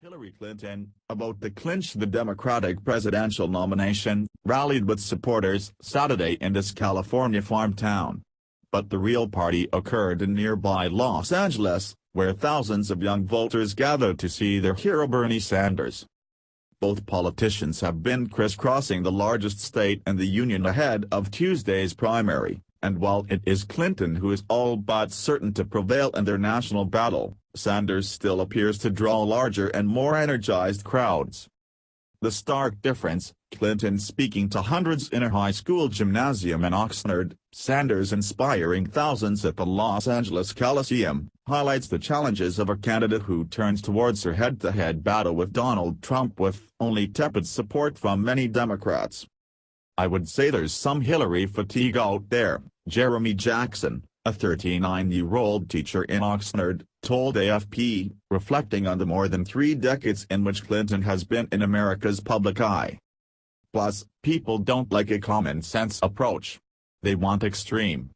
Hillary Clinton, about to clinch the Democratic presidential nomination, rallied with supporters Saturday in this California farm town. But the real party occurred in nearby Los Angeles, where thousands of young voters gathered to see their hero Bernie Sanders. Both politicians have been crisscrossing the largest state in the union ahead of Tuesday's primary, and while it is Clinton who is all but certain to prevail in their national battle, Sanders still appears to draw larger and more energized crowds. The stark difference: Clinton speaking to hundreds in a high school gymnasium in Oxnard, Sanders inspiring thousands at the Los Angeles Coliseum, highlights the challenges of a candidate who turns towards her head-to-head battle with Donald Trump with only tepid support from many Democrats. "I would say there's some Hillary fatigue out there," Jeremy Jackson, a 39-year-old teacher in Oxnard, told AFP, reflecting on the more than 3 decades in which Clinton has been in America's public eye. "Plus, people don't like a common-sense approach. They want extreme.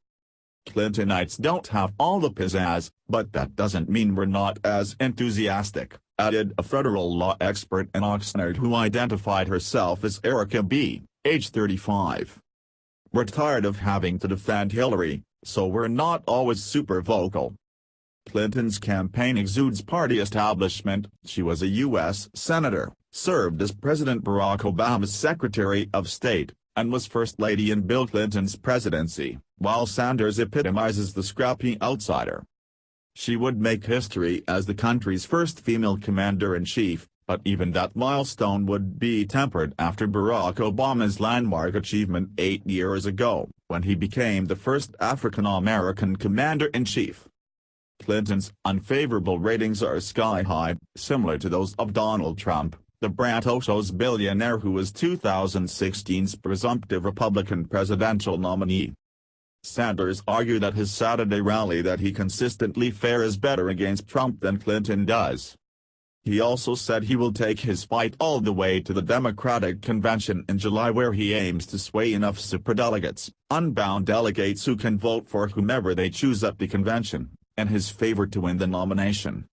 Clintonites don't have all the pizzazz, but that doesn't mean we're not as enthusiastic," added a federal law expert in Oxnard who identified herself as Erica B., age 35. "We're tired of having to defend Hillary, so we're not always super vocal." Clinton's campaign exudes party establishment. She was a U.S. Senator, served as President Barack Obama's Secretary of State, and was First Lady in Bill Clinton's presidency, while Sanders epitomizes the scrappy outsider. She would make history as the country's first female commander-in-chief, but even that milestone would be tempered after Barack Obama's landmark achievement 8 years ago, when he became the first African-American commander-in-chief. Clinton's unfavorable ratings are sky-high, similar to those of Donald Trump, the braggadocious billionaire who was 2016's presumptive Republican presidential nominee. Sanders argued at his Saturday rally that he consistently fares better against Trump than Clinton does. He also said he will take his fight all the way to the Democratic convention in July, where he aims to sway enough superdelegates, unbound delegates who can vote for whomever they choose at the convention, in his favor to win the nomination.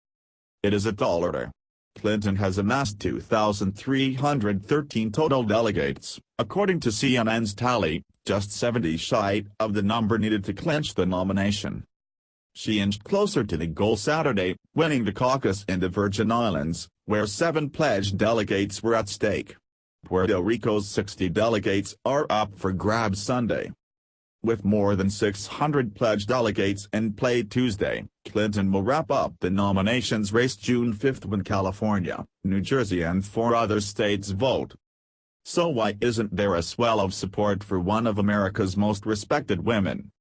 It is a tall order. Clinton has amassed 2,313 total delegates, according to CNN's tally, just 70 shy of the number needed to clinch the nomination. She inched closer to the goal Saturday, winning the caucus in the Virgin Islands, where 7 pledged delegates were at stake. Puerto Rico's 60 delegates are up for grabs Sunday. With more than 600 pledged delegates in play Tuesday, Clinton will wrap up the nominations race June 5 when California, New Jersey and 4 other states vote. So why isn't there a swell of support for one of America's most respected women?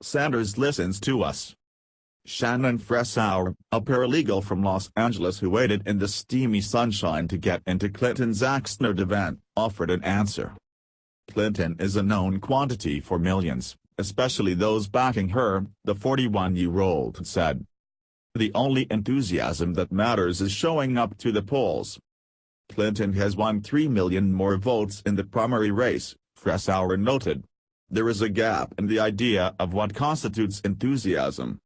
Sanders listens to us. Shannon Fressauer, a paralegal from Los Angeles who waited in the steamy sunshine to get into Clinton's Oxnard event, offered an answer. "Clinton is a known quantity for millions, especially those backing her," the 41-year-old said. "The only enthusiasm that matters is showing up to the polls." Clinton has won 3 million more votes in the primary race, Fressauer noted. "There is a gap in the idea of what constitutes enthusiasm.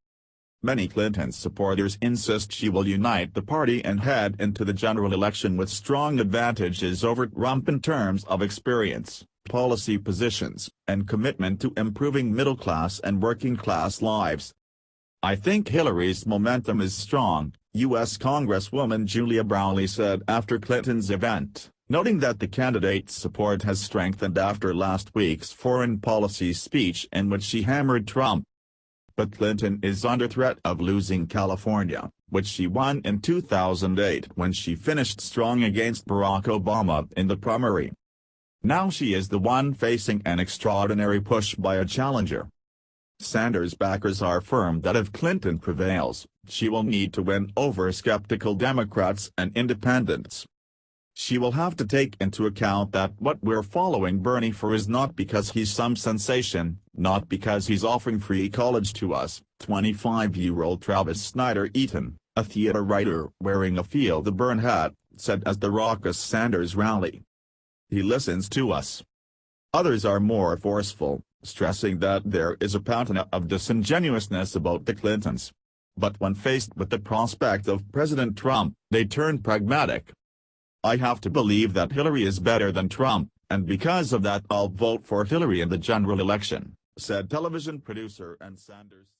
Many Clinton supporters insist she will unite the party and head into the general election with strong advantages over Trump in terms of experience, policy positions, and commitment to improving middle-class and working-class lives. I think Hillary's momentum is strong," U.S. Congresswoman Julia Brownley said after Clinton's event, noting that the candidate's support has strengthened after last week's foreign policy speech in which she hammered Trump. But Clinton is under threat of losing California, which she won in 2008 when she finished strong against Barack Obama in the primary. Now she is the one facing an extraordinary push by a challenger. Sanders backers are firm that if Clinton prevails, she will need to win over skeptical Democrats and independents. She will have to take into account that what we're following Bernie for is not because he's some sensation, not because he's offering free college to us, 25-year-old Travis Snyder-Eaton, a theater writer wearing a Feel the Burn hat, said as the raucous Sanders rally. "He listens to us." Others are more forceful, stressing that there is a patina of disingenuousness about the Clintons. But when faced with the prospect of President Trump, they turned pragmatic. "I have to believe that Hillary is better than Trump, and because of that I'll vote for Hillary in the general election," said television producer and Sanders.